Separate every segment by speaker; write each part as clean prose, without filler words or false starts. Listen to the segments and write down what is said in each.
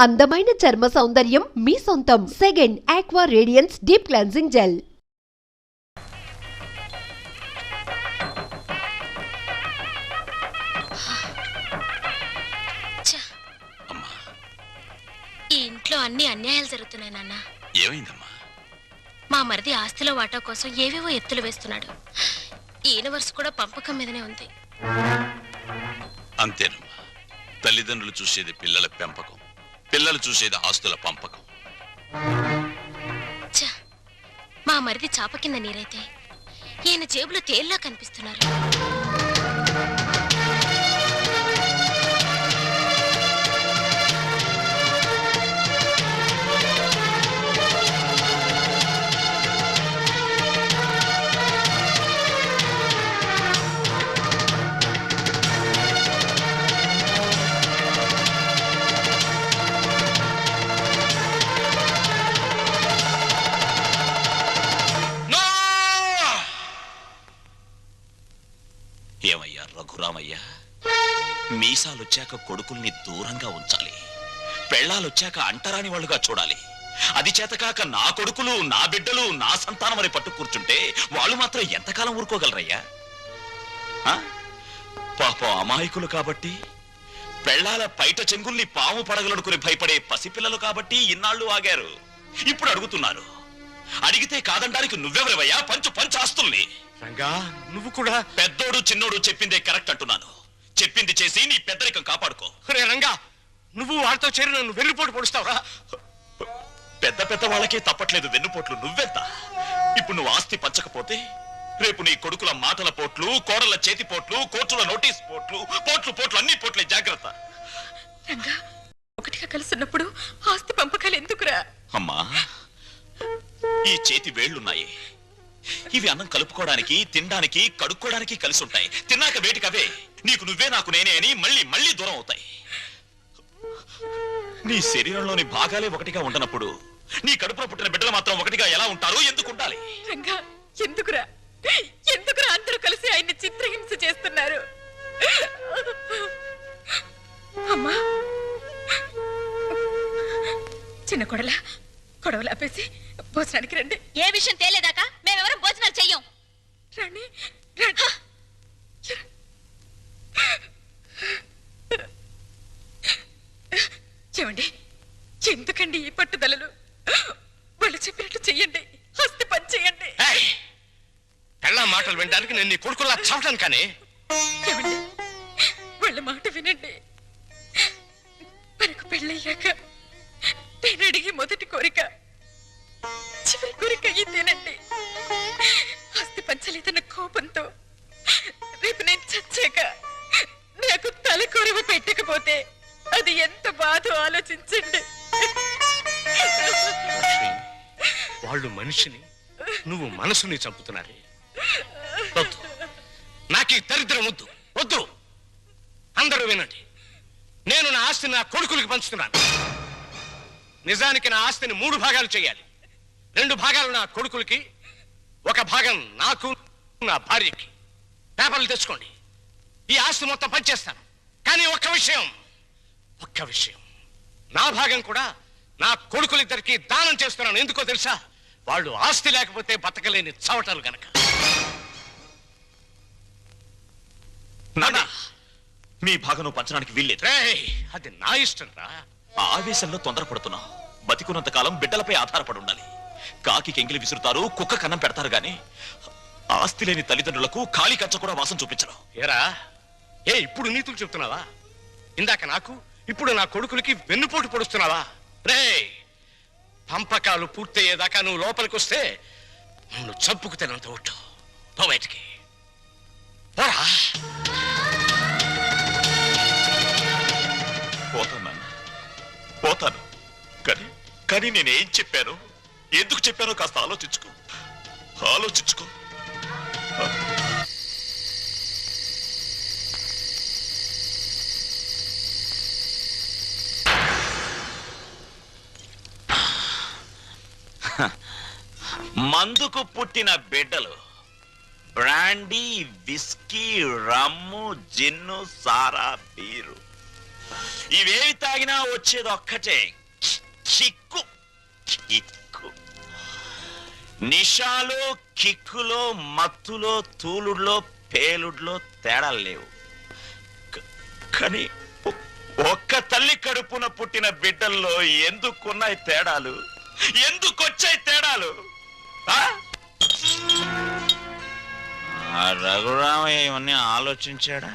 Speaker 1: అందమైన చర్మ సౌందర్యం మీ సొంతం. Second aqua radiance deep cleansing gel.
Speaker 2: ఈ ఇంట్లో అన్ని అన్యాయాలు జరుగుతున్నాయి నాన్న.
Speaker 3: ఏమైందమ్మా?
Speaker 2: మా మరిది ఆస్తిలో వాటా కోసం ఏవేవో ఎత్తులు వేస్తున్నాడు. ఈ యూనివర్స్ కూడా పంపకం మీదనే ఉంది.
Speaker 3: అంతేనమ్మా, తల్లిదండ్రులు చూసేది పిల్లల పెంపకం, పిల్లలు చూసేది ఆస్తుల పంపకం.
Speaker 2: మా మరిది చాప కింద నీరైతే ఈయన జేబులో తేల్లా కనిపిస్తున్నారు.
Speaker 3: ఏమయ్యా రఘురామయ్య, మీసాలొచ్చాక కొడుకుల్ని దూరంగా ఉంచాలి, పెళ్ళాలొచ్చాక అంటరాని వాళ్ళుగా చూడాలి. అది చేతకాక నా కొడుకులు, నా బిడ్డలు, నా సంతానం అని పట్టు కూర్చుంటే వాళ్ళు మాత్రం ఎంతకాలం ఊరుకోగలరయ్యా? పాపం అమాయకులు కాబట్టి, పెళ్ళాల పైట చెంగుల్ని పాము పడగలడుకుని భయపడే పసిపిల్లలు కాబట్టి ఇన్నాళ్ళు ఆగారు. ఇప్పుడు అడుగుతున్నారు. అడిగితే కాదండానికి నువ్వెవరివయ్యా? పంచు ఆస్తుల్ని.
Speaker 4: రంగా, నువ్వు కూడా
Speaker 3: పెద్దోడు చిన్నోడు చెప్పిందే కరెక్ట్ అంటున్నాను. చెప్పింది చేసి నీ పెద్దరికం కాపాడుకో.
Speaker 4: రే రంగా, నువ్వు వాళ్ళతో చేరి నన్ను వెన్నుపోటు పొడుస్తావురా?
Speaker 3: పెద్ద వాళ్ళకే తప్పట్లేదు వెన్నుపోట్లు, నువ్వెంత? ఇప్పుడు నువ్వు ఆస్తి పంచకపోతే రేపు నీ కొడుకుల మాటల పోట్లు, కోడల చేతి పోట్లు, కోర్టుల నోటీస్ పోట్లు, పోట్లు అన్ని పోట్లే. జాగ్రత్త.
Speaker 2: రంగా, ఒకటిగా కలుసున్నప్పుడు ఆస్తి పంపకాలు ఎందుకురా?
Speaker 3: అమ్మా, ఈ చేతి వేళ్లున్నాయి, ఇవి అన్నం కలుపుకోవడానికి, తినడానికి, కడుక్కోవడానికి కలిసి ఉంటాయి. తిన్నాక వేటికవే నీకు నువ్వే నాకు నేనే అని మళ్ళీ దూరం అవుతాయి. నీ శరీరంలోని భాగాలే ఒకటిగా ఉండనప్పుడు నీ కడుపులో పుట్టిన బిడ్డలు మాత్రం ఒకటిగా ఎలా ఉంటారు? ఎందుకు ఉండాలి?
Speaker 2: ఎందుకురా అందరూ కలిసి ఆయన్ని చిత్రహింస చేస్తున్నారు? అమ్మా, చిన్న కొడవలు ఆపేసి భోజనానికి రండి.
Speaker 5: ఏ విషయం తేలేదాకా మేమెవరం భోజనాలు చెయ్యం.
Speaker 2: రండి. చెవండి, ఎందుకండి ఈ పట్టుదలలు? వాళ్ళు చెప్పినట్టు చెయ్యండి, హస్తి పని చెయ్యండి.
Speaker 4: పెళ్ళ మాటలు వినడానికి నేను నీ కొడుకులా చావటాను. కానీ
Speaker 2: చెవండి, వాళ్ళ మాట వినండి. మనకు పెళ్ళయ్యాక నేను అడిగి మొదటి కోరిక, చివరి కోరిక ఇదేనండి. ఆస్తి పంచలేదన్న కోపంతో రేపు నేను చచ్చాక నాకు తలకొరవ పెట్టకపోతే అది ఎంత బాధో ఆలోచించండి.
Speaker 4: వాళ్ళు మనిషిని, నువ్వు మనసుని చంపుతున్నారే. నాకు ఈ దరిద్రం వద్దు. అందరూ వినండి, నేను నా ఆస్తిని నా కొడుకులకి పంచుతున్నాను. నిజానికి నా ఆస్తిని 3 భాగాలు చేయాలి. 2 భాగాలు నా కొడుకులకి, 1 భాగం నాకు, నా భార్యకి. పేపర్లు తెచ్చుకోండి. ఈ ఆస్తి మొత్తం పంచేస్తాను. కానీ ఒక్క విషయం, నా భాగం కూడా నా కొడుకులిద్దరికి దానం చేస్తున్నాను. ఎందుకో తెలుసా? వాళ్ళు ఆస్తి లేకపోతే బతకలేని చవటలు గనక.
Speaker 3: మీ భాగం పంచడానికి వీల్లేదు.
Speaker 4: అది నా ఇష్టం రా.
Speaker 3: ఆవేశంలో తొందరపడుతున్నావు. బతికున్నంత కాలం బిడ్డలపై ఆధారపడి ఉండాలి. కాకి ఎంగిలి విసురుతారు, కుక్క కన్నం పెడతారు గాని ఆస్తి లేని తల్లిదండ్రులకు ఖాళీ కంచ కూడా వాసం చూపించరు.
Speaker 4: ఏరా, ఇప్పుడు నీతులు చెప్తున్నావా? ఇందాక నాకు, ఇప్పుడు నా కొడుకులకి వెన్నుపోటు పొడుస్తున్నావా? రే, పంపకాలు పూర్తయ్యేదాకా నువ్వు లోపలికి వస్తే నన్ను చంపుకు తినంత ఒట్టు. పో బయటికి.
Speaker 3: పోతాను. కానీ నేనేం చెప్పాను, ఎందుకు చెప్పానో కాస్త ఆలోచించుకో. మందుకు పుట్టిన బిడ్డలు బ్రాండీ, విస్కీ, రమ్ము, జిన్ను, సారా, బీరు ఇవేవి తాగినా వచ్చేది ఒక్కటే, కిక్కు. కిక్కు. నిషాలో, కిక్కులో, మత్తులో, తూలుడులో, పేలుడులో తేడాలు లేవు. కానీ ఒక్క తల్లి కడుపున పుట్టిన బిడ్డల్లో ఎందుకున్నాయి తేడాలు? ఎందుకొచ్చాయి తేడాలు? ఆ రఘురామయ్య ఇవన్నీ ఆలోచించాడా?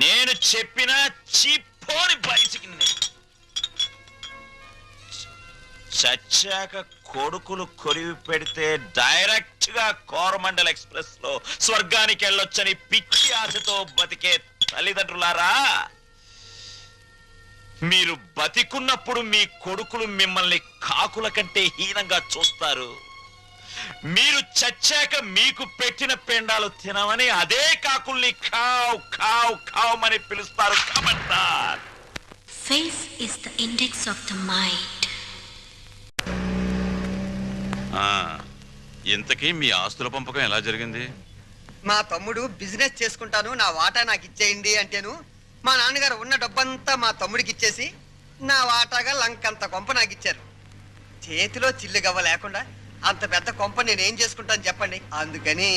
Speaker 3: నేను చెప్పిన చిప్పోని బయటికి చచ్చాక కొడుకులు కొరివి పెడితే డైరెక్ట్ గా కోరమండల్ ఎక్స్ప్రెస్ లో స్వర్గానికి వెళ్ళొచ్చని పిచ్చి ఆశతో బతికే తల్లిదండ్రులారా, మీరు బతికున్నప్పుడు మీ కొడుకులు మిమ్మల్ని కాకుల కంటే హీనంగా చూస్తారు. మీరు చచ్చాక మీకు పెట్టిన పెండాలు తినమని అదే కాకుల్ని ఖావ్ ఖావ్ ఖావ్ అని పిలుస్తారు. కమంటార్.
Speaker 2: Face is the index of the mind.
Speaker 6: ఇంతకీ మీ ఆస్తుల పంపకం ఎలా జరిగింది?
Speaker 7: మా తమ్ముడు బిజినెస్ చేసుకుంటాను, నా వాటా నాకు ఇచ్చేయండి అంటేను మా నాన్నగారు ఉన్న డబ్బంతా మా తమ్ముడికి ఇచ్చేసి నా వాటాగా లంకంత కొంప నాకు ఇచ్చారు. చేతిలో చిల్లు గవ్వ లేకుండా అంత పెద్ద కొంప నేనేం చేసుకుంటాను చెప్పండి. అందుకని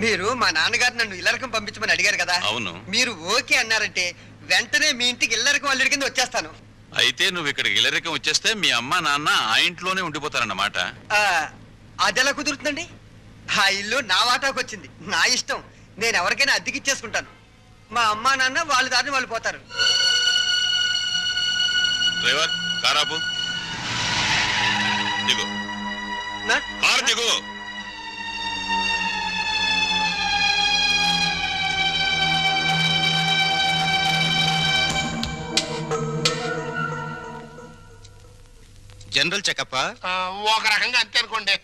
Speaker 7: మీరు మా నాన్నగారు నన్ను ఇల్లరకం పంపించమని అడిగారు కదా.
Speaker 6: అవును.
Speaker 7: మీరు ఓకే అన్నారంటే వెంటనే మీ ఇంటికి ఇల్లరకం అల్లుడి కింద వచ్చేస్తాను.
Speaker 6: అయితే నువ్వు ఇక్కడికి ఇల్లరికం వచ్చేస్తే మీ అమ్మ నాన్న ఆ ఇంట్లోనే ఉండిపోతారన్నమాట.
Speaker 7: అదెలా కుదురుతుందండి? ఆ ఇల్లు నా వాటాకు వచ్చింది, నా ఇష్టం. నేను ఎవరికైనా అద్దెకిచ్చేసుకుంటాను. మా అమ్మా నాన్న వాళ్ళ దారిని వాళ్ళు పోతారు.
Speaker 6: డ్రైవర్, కారాపు. దిగు. కారు దిగు.
Speaker 8: జనరల్ చెకప్
Speaker 4: ఒక రకంగా అంతే అనుకోండి.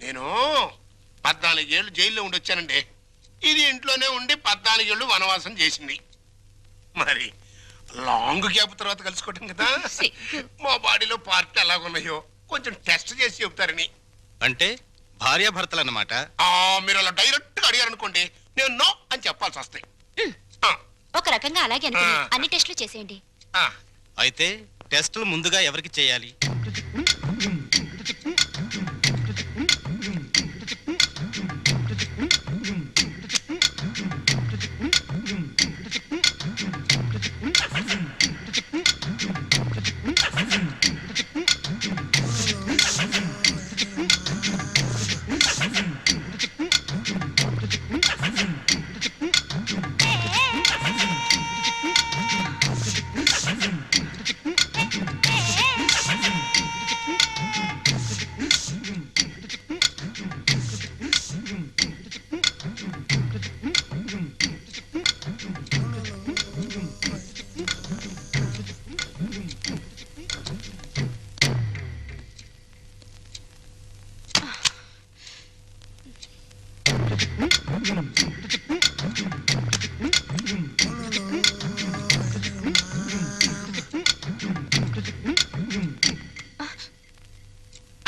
Speaker 4: నేను 14 ఏళ్ళు జైల్లో ఉండొచ్చానండి. ఇది ఇంట్లోనే ఉండి 14 ఏళ్ళు వనవాసం చేసింది. మరి లాంగ్ గ్యాప్ తర్వాత కలుసుకోవటం కదా. మా బాడీలో పార్ట్ ఎలాగున్నాయో కొంచెం టెస్ట్ చేసి చెబుతారని.
Speaker 8: అంటే భార్యాభర్తలు అన్నమాట.
Speaker 4: మీరు అలా డైరెక్ట్ గా అడిగారనుకోండి, నేను నో అని చెప్పాల్సి వస్తాయి.
Speaker 5: ఒక రకంగా అలాగే అనుకుని అన్ని టెస్టులు చేసేయండి.
Speaker 8: అయితే టెస్టులు ముందుగా ఎవరికి చేయాలి?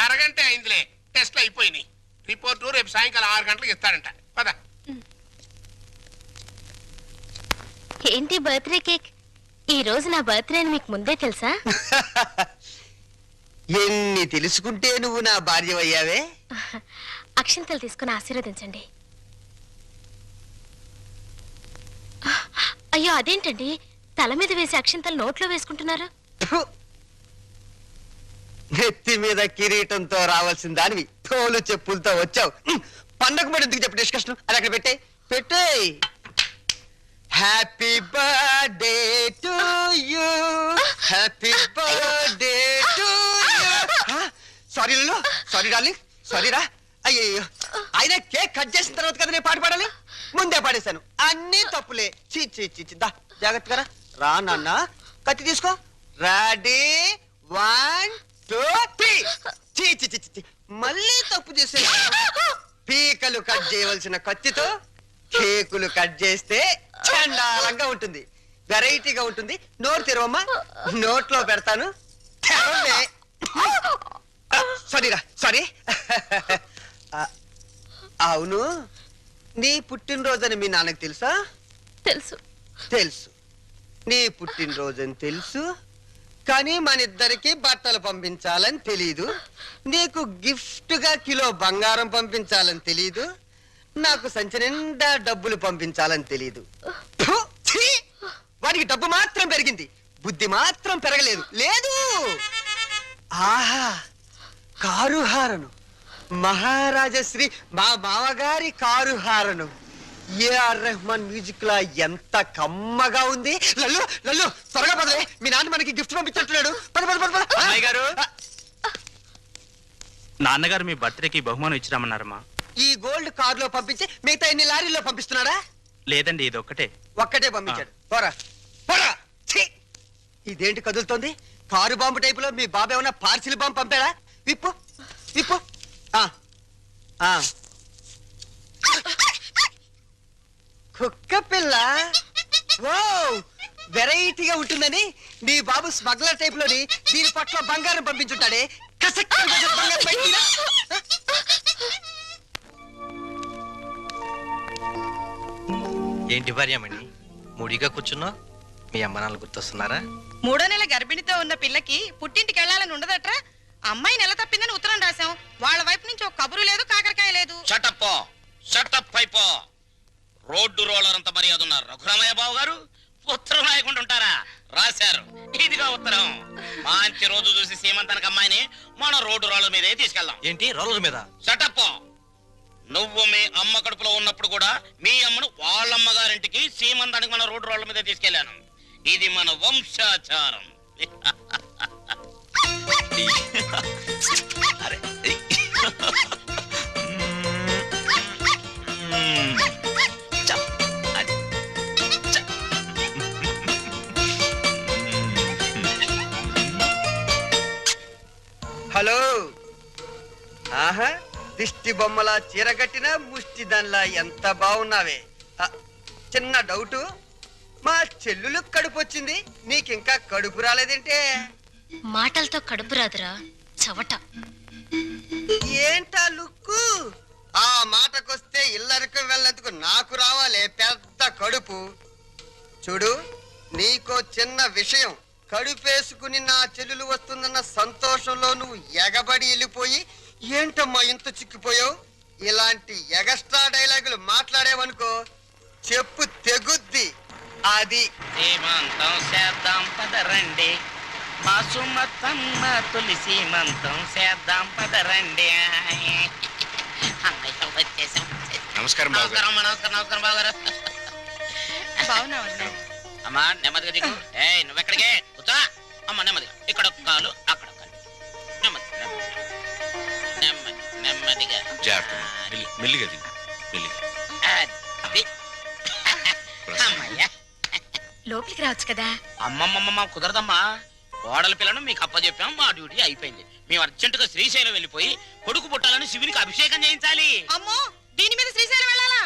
Speaker 4: అరగంట అయిందిలే, టెస్ట్లు అయిపోయినాయి. రిపోర్టు రేపు సాయంకాలం 6 గంటలకు ఇస్తాడంట. పద.
Speaker 2: ఏంటి బర్త్డే కేక్? ఈ రోజు నా బర్త్డే అని మీకు ముందే తెలుసా?
Speaker 7: ఎన్ని తెలుసుకుంటే నువ్వు నా భార్యవయ్యావే.
Speaker 2: అక్షింతలు తీసుకుని ఆశీర్వదించండి. అయ్యో, అదేంటండి తల మీద వేసి అక్షింతలు నోట్లో వేసుకుంటున్నారు?
Speaker 7: నెత్తి మీద కిరీటంతో రావాల్సిన దానివి తోలు చెప్పులతో వచ్చావు. పండగ మరి ఎందుకు చెప్పు డిస్కషన్? అది అక్కడ పెట్టే. Happy birthday to you, happy birthday to you. Sorry లలో, సారీ డార్లింగ్, సారీ రా. అయ్యో, అయినా కేక్ కట్ చేసిన తర్వాత కదా నేను పాట పాడాలి. ముందే పాడేశాను. అన్ని తప్పులే. దా జాగ్రత్తగా రా నాన్న. కత్తి తీసుకో. రెడీ, 1 2 3. మళ్ళీ తప్పు చేసే. పీకలు కట్ చేయవలసిన కత్తితో కేకులు కట్ చేస్తే చండాలంగా ఉంటుంది, వెరైటీగా ఉంటుంది. నోరు తెరవమ్మా, నోట్లో పెడతాను. సారీరా, సారీ. అవును, నీ పుట్టినరోజని మీ నాన్నకి తెలుసా?
Speaker 2: తెలుసు.
Speaker 7: తెలుసు. నీ పుట్టినరోజని తెలుసు, కానీ మన ఇద్దరికి బట్టలు పంపించాలని తెలీదు. నీకు గిఫ్ట్ గా కిలో బంగారం పంపించాలని తెలీదు. నాకు సంచి నిండా డబ్బులు పంపించాలని తెలీదు. ఫు, ఛీ! వాడికి డబ్బు మాత్రం పెరిగింది, బుద్ధి మాత్రం పెరగలేదు. లేదు. ఆహా, కారు హారను, మహారాజశ్రీ మా మామగారి car horn. AR Rahman music లా ఎంత కమ్మగా ఉంది. లల్లు లల్లు త్వరగా పదవే, మీ నాన్న మనకి గిఫ్ట్ పంపించట్లేడు. పద పద పద పద.
Speaker 9: అమ్మాయి గారు, నాన్నగారు మీ బర్త్డేకి బహుమానం ఇచ్చిరామన్నారమ్మా.
Speaker 7: ఈ గోల్డ్ కార్ లో పంపించి మిగతా ఎన్ని లారీల్లో పంపిస్తున్నాడా?
Speaker 9: లేదండి, ఇది ఒక్కటే.
Speaker 7: ఒక్కటే పంపించాడు. పోరా పోరా. ఛీ! ఇదేంటి కదులుతోంది? కారు బాంబు టైపులో మీ బాబు ఏమన్నా పార్సిల్ బాంబు పంపాడా? విప్పు విప్పు. ఆ ఆ కుక్క పిల్ల. ఓ, వెరైటీగా ఉంటుందని నీ బాబు స్మగ్లర్ టైప్ లోని దీని పట్ల బంగారం పంపించుంటాడే. కసక్ బంగారం బయటిరా.
Speaker 8: ఏంటి భార్యమణి మూడిగా కూర్చున్నా? మీ అమ్మ నాన్న గుర్తొస్తున్నారా?
Speaker 10: 3వ నెల గర్భిణితో ఉన్న పిల్లకి పుట్టింటికి వెళ్ళాలని ఉండదట్రా. అమ్మాయి నెల తప్పిందని ఉత్తరం రాశాం. వాళ్ళ వైపు నుంచి ఒక కబురు లేదు, కాకరకాయ లేదు.
Speaker 4: షటప్ అయిపో. రోడ్డు రోలర్ అంత మర్యాద ఉన్నారు రఘురామయ్య బాబు గారు. ఉత్తరం రాయకుండా ఉంటారా? రాశారు. ఇదిగా ఉత్తరం. మంచి రోజు చూసి సీమంతానికి అమ్మాయిని మన రోడ్డు రోలర్ మీదే తీసుకెళ్దాం.
Speaker 8: ఏంటి రోలర్ మీద?
Speaker 4: షటప్. నువ్వు మీ అమ్మ కడుపులో ఉన్నప్పుడు కూడా మీ అమ్మను వాళ్ళమ్మగారింటికి సీమంతానికి మన రోడ్డు రోలర్ మీదే తీసుకెళ్లాను. ఇది మన వంశాచారం.
Speaker 3: అరే
Speaker 7: హలో. ఆహా, దిష్టి బొమ్మలా చీరగట్టిన ముష్టి దానిలా ఎంత బాగున్నావే. చిన్న డౌటు, మా చెల్లులు కడుపు వచ్చింది, నీకింకా కడుపు రాలేదేంటే?
Speaker 2: మాటలతో కడుపు రాదురా చవట.
Speaker 7: ఏంటా లుక్కు? ఆ మాటకొస్తే ఇల్లరికి వెళ్ళేందుకు నాకు రావాలే పెద్ద కడుపు. చూడు, నీకో చిన్న విషయం. కడుపేసుకుని నా చెల్లెలు వస్తుందన్న సంతోషంలో నువ్వు ఎగబడి వెళ్ళిపోయి ఏంటమ్మా ఇంత చిక్కిపోయావు? ఇలాంటి ఎగస్ట్రా డైలాగులు మాట్లాడేవనుకో చెప్పు తెగుద్ది. అది
Speaker 4: సీమంతం చేద్దాం పదరండి, మా సుమతమ్మ తొలి సీమంతం చేద్దాం పదరండి. వచ్చేసాం.
Speaker 8: నమస్కారం
Speaker 4: నమస్కారం నమస్కారం బాబు గారు.
Speaker 10: బాగున్నావు.
Speaker 4: అమ్మా నెమ్మదిగా దిగు. నువ్వెక్కడికే కూర్చో. అమ్మ నెమ్మదిగా, ఇక్కడ ఒక కాలు అక్కడ ఒక కాలు. నెమ్మది నెమ్మది నెమ్మదిగా
Speaker 3: మెల్లిగా దిగు, మెల్లిగా.
Speaker 4: అది. అమ్మయ్యా.
Speaker 5: లోపలికి రావచ్చు కదా.
Speaker 4: అమ్మమ్మమ్మ కుదరదమ్మా. కోడల పిల్లను మీకు అప్పచెప్పాం, మా డ్యూటీ అయిపోయింది. మేము అర్జెంటుగా శ్రీశైలం వెళ్ళిపోయి కొడుకు పుట్టాలని శివునికి అభిషేకం చేయించాలి.
Speaker 10: అమ్మో, దీని మీద శ్రీశైలం వెళ్ళాలా?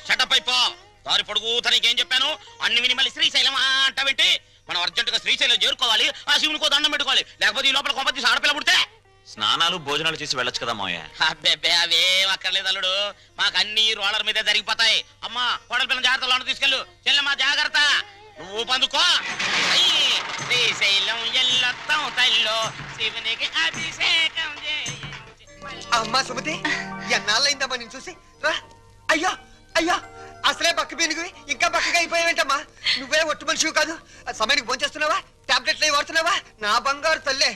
Speaker 4: షటప్ అయిపో. దారి పొడుగు తనకేం చెప్పాను అన్ని విని మళ్ళీ శ్రీశైలం అంటావేంటి? మనం అర్జెంటుగా శ్రీశైలం చేరుకోవాలి, ఆ శివునికో దండం పెట్టుకోవాలి. లేకపోతే ఈ లోపల కొంపతి ఆడపిల్ల పుడితే
Speaker 3: స్నానాలు భోజనాలు చేసి వెళ్ళొచ్చు కదా మావయ్య.
Speaker 4: అబ్బే అవేం అక్కర్లేదు అల్లుడు. మాకు అన్ని రోలర్ మీదే జరిగిపోతాయి. అమ్మా కోడల పిల్లల జాగ్రత్తలో తీసుకెళ్ళు. చెల్లెమ్మా జాగ్రత్త, నువ్వు పందుకో. శ్రీశైలం ఎల్లొత్తం తల్లో శివునికి అభిషేకం
Speaker 7: అమ్మా సుమతి, ఎన్నాళ్ళైందమ్మా నేను చూసి. రా. అయ్యో అయ్యో, అసలే బక్క పీనుగువి ఇంకా బక్కగా అయిపోయావేంటమ్మా? నువ్వే ఒట్టు మనిషివి కాదు. సమయానికి భోంచేస్తున్నావా? టాబ్లెట్లు వాడుతున్నావా? నా బంగారు తల్లే.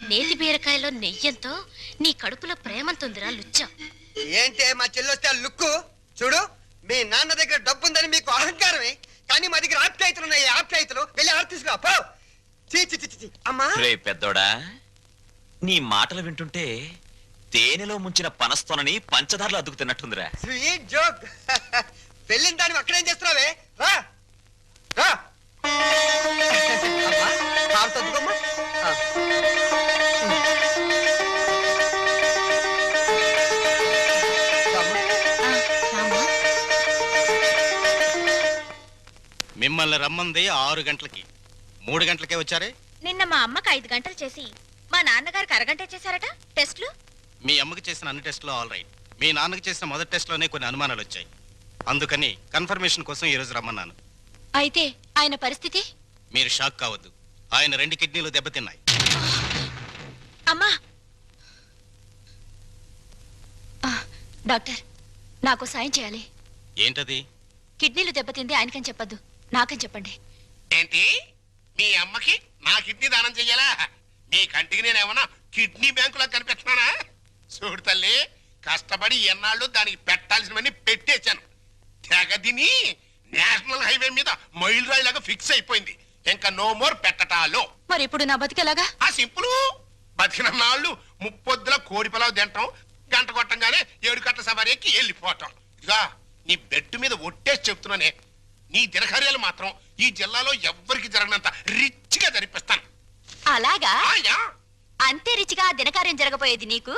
Speaker 2: నేతి బీరకాయలో నెయ్యంతో నీ కడుపులో ప్రేమంతుందిరా లుచ్చ.
Speaker 7: ఏంటే మా చెల్లొస్తే ఆ లుక్కు? చూడు, మీ నాన్న దగ్గర డబ్బు ఉందని మీకు అహంకారమే, కానీ మా దగ్గర ఆప్యాయతలు ఉన్నాయి. ఆప్యాయతలు వెళ్ళి ఆడ తీసుకురా పో. అమ్మా
Speaker 3: రే పెద్దోడా, నీ మాటలు వింటుంటే తేనెలో ముంచిన పనస్తోనని పంచదారలు అద్దుకుతున్నట్టుందిరా.
Speaker 7: Sweet joke. వెళ్ళిన దాన్ని అక్కడేం చేస్తున్నావే? రా రా. అమ్మా, కారు తద్దుకోమ్మా.
Speaker 8: మిమ్మల్ని రమ్మంది 6 గంటలకి, 3 గంటలకే వచ్చారే.
Speaker 5: నిన్న మా అమ్మకి 5 గంటలు చేసి మా నాన్నగారికి అరగంట చేశారట టెస్ట్లు.
Speaker 8: మీ అమ్మకి చేసిన అన్ని టెస్టులు ఆల్ రైట్. మీ నాన్నకు చేసిన మొదటి టెస్ట్లోనే కొన్ని అనుమానాలు వచ్చాయి. అందుకని కన్ఫర్మేషన్ కోసం ఈరోజు రమ్మన్నాను.
Speaker 5: అయితే ఆయన పరిస్థితి?
Speaker 8: మీరు షాక్ కావద్దు. ఆయన 2 కిడ్నీలు దెబ్బతిన్నాయి.
Speaker 5: అమ్మా! డాక్టర్, నాకు సాయం చేయాలి.
Speaker 8: ఏంటది?
Speaker 5: కిడ్నీలు దెబ్బతింది ఆయనకని చెప్పద్దు, నాకని చెప్పండి.
Speaker 4: ఏంటి? మీ అమ్మకి నా కిడ్నీ దానం చెయ్యాలా? మీ కంటికి నేనేమన్నా కిడ్నీ బ్యాంకులో కనిపెట్టినానా? చూడు తల్లి, కష్టపడి ఎన్నాళ్ళు దానికి పెట్టాల్సినవన్నీ పెట్టేశాను. తెగదిని నేషనల్ హైవే మీద మైల్ రాయిలాగా ఫిక్స్ అయిపోయింది. ఇంకా నో మోర్ పెట్టటాలో.
Speaker 5: మరి ఇప్పుడు నా బతికేలాగా?
Speaker 4: ఆ సింపుల్. బతికిన నాళ్ళు ముప్పొద్దుల కోడి పొలావు తింటాం, గంట కొట్టంగానే 7 గంటల సవారీకి వెళ్ళిపోవటం. ఇదిగా నీ బెడ్ మీద ఒట్టేసి చెప్తున్నానే, నీ దినకార్యాలు మాత్రం ఈ జిల్లాలో ఎవ్వరికి జరగనంత రిచ్గా జరిపిస్తాను.
Speaker 5: అలాగా?
Speaker 4: ఆయా.
Speaker 5: అంతే రిచిగా దినకార్యం జరగబోయేది నీకు,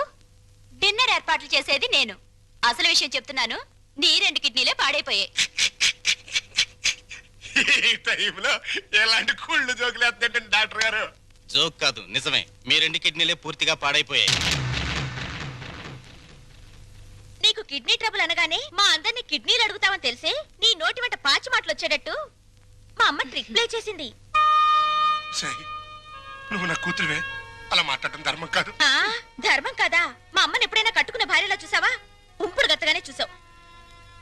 Speaker 5: డిన్నర్ ఏర్పాట్లు చేసేది నేను. అసలు విషయం చెప్తున్నాను, నీ 2 కిడ్నీలే పాడైపోయాయి.
Speaker 4: ఈ టైంలో ఎలాంటి కుళ్ళు జోకులు వేస్తుంటే డాక్టర్ గారు.
Speaker 8: జోక్ కాదు, నిజమే. మీ 2 కిడ్నీలే పూర్తిగా పాడైపోయాయి.
Speaker 5: నీకు కిడ్నీ ట్రబుల్ అనగానే మా అందరినీ కిడ్నీలు అడుగుతావని తెలిసే నీ నోటి వెంట పాచి మాటలు వచ్చేటట్టు మా అమ్మ ట్రిక్ ప్లే చేసింది.
Speaker 4: సై, నువ్వు నా కూతురువే, అలా మాట్లాడటం ధర్మం కాదు.
Speaker 5: ధర్మం కదా? మా అమ్మని ఎప్పుడైనా కట్టుకున్న భార్యలా చూసావా? ఉంపుడు గత్తగానే చూసావు.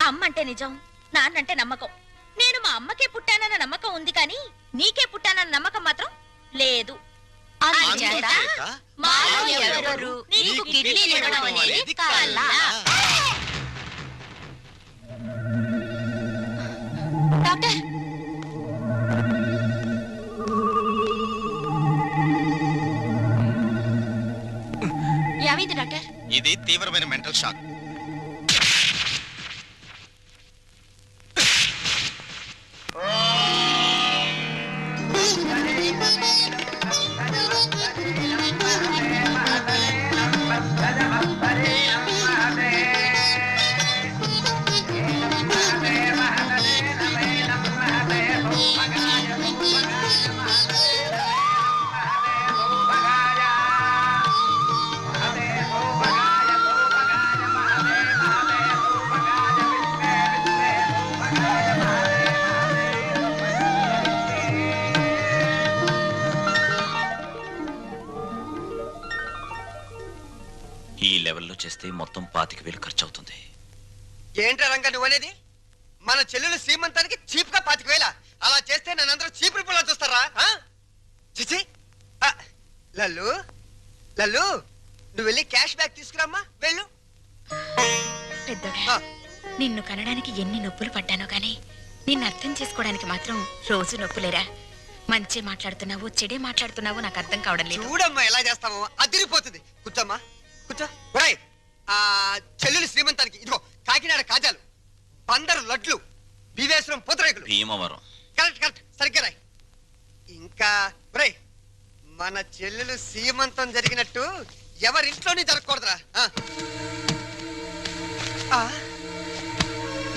Speaker 5: అమ్మ అంటే నిజం, నాన్నంటే నమ్మకం. నేను మా అమ్మకే పుట్టానన్న నమ్మకం ఉంది, కానీ నీకే పుట్టానన్న నమ్మకం మాత్రం లేదు. అందుచేత మాలో ఎవరెవరు నీకు కిడ్నీలు ఇవ్వడం అనేది కల. డాక్టర్, ఏమైంది డాక్టర్?
Speaker 8: ఇది తీవ్రమైన మెంటల్ షాక్.
Speaker 3: ఈ లెవెల్లో చేస్తే మొత్తం 25,000 ఖర్చు అవుతుంది.
Speaker 7: ఏంట్రా రంగా నువ్వు అనేది? మన చెల్లెలు శ్రీమంతానికి చీప్ గా 25,000? అలా చేస్తే నన్నందరూ చీప్ రూపంలో చూస్తారా? చిచి. లల్లు, లల్లు, నువ్వు వెళ్ళి క్యాష్ బ్యాక్ తీసుకురామ్మా, వెళ్ళు.
Speaker 5: పెద్దోడా, నిన్ను కనడానికి ఎన్ని నొప్పులు పడ్డానో గానీ నిన్ను అర్థం చేసుకోవడానికి మాత్రం రోజు నొప్పులేరా? మంచి మాట్లాడుతున్నావు, చెడే మాట్లాడుతున్నావు నాకు అర్థం కావడం లేదు.
Speaker 7: చూడమ్మా ఎలా చేస్తామో, అదిరిపోతుంది. కూర్చోమ్మా, కూర్చో. ఒరేయ్, చెల్లెలు శ్రీమంతానికి ఇదిగో కాకినాడ కాజాలు, బందరు లడ్లు, భీమేశ్వరం పూతరేకులు.
Speaker 3: భీమవరం.
Speaker 7: కరెక్ట్ కరెక్ట్, సరిగ్గా రాయ్. ఇంకా ఒరేయ్, మన చెల్లెలు శ్రీమంతం జరిగినట్టు ఎవరింట్లోనే జరగకూడదురా.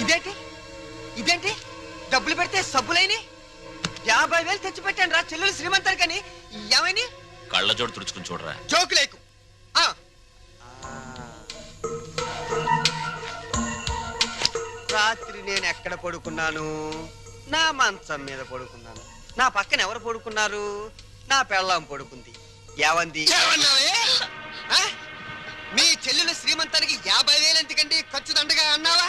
Speaker 7: ఇదేంటి ఇదేంటి డబ్బులు పెడితే సబ్బులైని 50,000 తెచ్చి పెట్టాను రా చెల్లెలు శ్రీమంతానికని. ఏమైనా
Speaker 3: కళ్ళజోడు తుడుచుకుని చూడరా.
Speaker 7: జోకులేకు. రాత్రి నేను ఎక్కడ పడుకున్నాను? నా మంచం మీద పడుకున్నాను. నా పక్కన ఎవరు పడుకున్నారు? నా పెళ్ళాం పడుకుంది. ఏవంది? మీ చెల్లెలు శ్రీమంతానికి 50,000 ఎందుకండి ఖర్చు దండగా అన్నావా?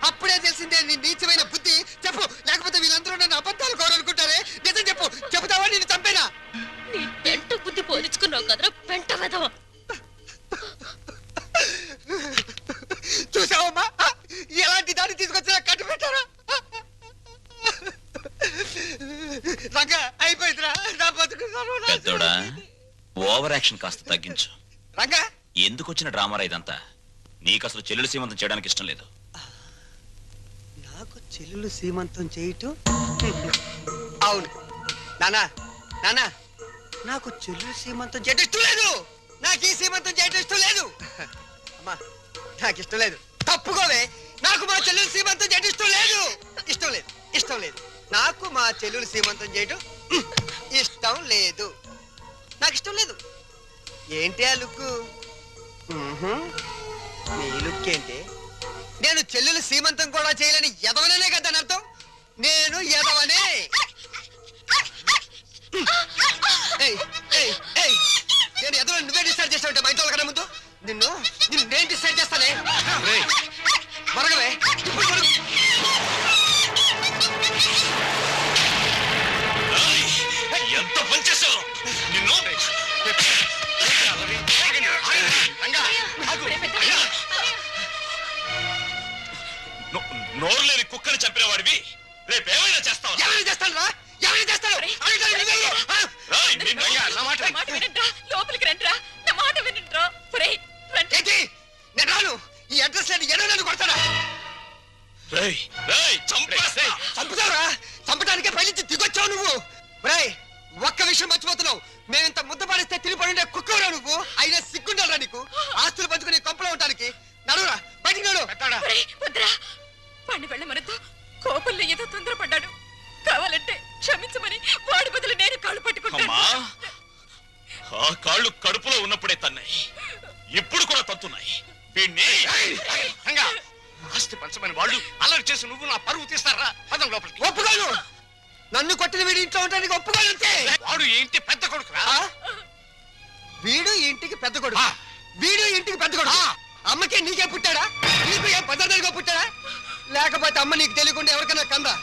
Speaker 7: అప్పుడే తెలిసిందే నీ నీచమైన బుద్ధి. చెప్పు, లేకపోతే వీళ్ళందరూ నన్ను అబద్ధాలు కోరనుకుంటారే. నిజం చెప్పు, చెబుతావా నేను చంపేనా?
Speaker 5: నీ పెంట బుద్ధి పోల్చుకున్నావు కదరా పెంట వెధవ.
Speaker 7: చూసావమ్మా, ఎలాంటి దాన్ని తీసుకొచ్చినా కట్టు పెట్టారా? రంగా అయిపోయిందిరా నా బతుకు.
Speaker 3: పెద్దోడా, ఓవర్ యాక్షన్ కాస్త తగ్గించు.
Speaker 7: రంగా,
Speaker 3: ఎందుకు వచ్చిన డ్రామారా ఇదంతా? నీకు అసలు చెల్లెలు సీమంతం చేయడానికి ఇష్టం లేదు.
Speaker 7: నాకు చెల్లెలు సీమంతం చేయటం? అవును నానా, నానా, నాకు చెల్లెలు సీమంతం చేయటం ఇష్టం లేదు. నాకు ఈ సీమంతం చేయటం ఇష్టం లేదు. అమ్మా, నాకు ఇష్టం లేదు. తప్పుకోవే. నాకు మా చెల్లెలు సీమంతం చేయటం ఇష్టం లేదు. ఇష్టం లేదు, ఇష్టం లేదు. నాకు మా చెల్లెలు సీమంతం చేయటం ఇష్టం లేదు. నాకు ఇష్టం లేదు. ఏంటి ఆ లుక్కు? నీ లుక్ ఏంటి? నేను చెల్లెలు సీమంతం కూడా చేయలేని ఎదవనే కదా అని అర్థం. నేను ఎదవనే. నేను ఎదవ నువ్వే డిసైడ్ చేస్తావంటే మా ఇంట్లో కన్నా ముందు నిన్ను నేను డిసైడ్ చేస్తానే. మరగవే
Speaker 3: ఎంత పనిచేసావు నిన్ను. నోరు లేని కుక్కని చంపిన వాడివి రేపేమైనా చేస్తావు.
Speaker 7: ఎవరైనా చేస్తాను రా, ఎవరైనా చేస్తాను.
Speaker 5: లోపలికి రండిరా, నా మాట వినండిరా.
Speaker 7: నేను రాను. ఈ అడ్రస్ లేని ఎన్నో నన్ను కొడతాడా? చంపుతావురా? చంపడానికే పైనుంచి దిగొచ్చావు నువ్వు. రేయ్, ఒక్క విషయం మర్చిపోతున్నావు. మేమింత ముద్ద పాడిస్తే తిరిగి ఉండే కుక్కరా నువ్వు. అయినా సిగ్గుండాలరా నీకు? ఆస్తులు పంచుకుని కొంపలో ఉండడానికి. నడురా, బయటికి నడు.
Speaker 5: వద్దురా, పండి వెళ్ళమనతో కోపంలో ఏదో తొందరపడ్డాడు. కావాలంటే క్షమించమని వాడి బదులు నేను కాళ్ళు పట్టుకుంటాను.
Speaker 3: అమ్మా, ఆ కాళ్ళు కడుపులో ఉన్నప్పుడే తన్నాయి, ఇప్పుడు కూడా తత్తున్నాయి. వీణ్ణి
Speaker 4: ఆస్తి పంచమని వాళ్ళు అల్లరి చేసి నువ్వు నా పరువు తీస్తారా? పదం లోపలికి.
Speaker 7: ఒప్పుకోను. నన్ను కొట్టిన వీడి ఇంట్లో ఉండడానికి ఒప్పుకోను. అంతే.
Speaker 4: వాడు ఏంటి పెద్ద కొడుకురా?
Speaker 7: వీడు ఇంటికి పెద్ద కొడుకు. వీడు ఇంటికి పెద్ద కొడుకు. అమ్మకే నీకే పుట్టాడా? నీకు ఏ పదార్థాలుగా పుట్టాడా? లేకపోతే అమ్మ నీకు తెలియకుండా ఎవరికైనా కందా?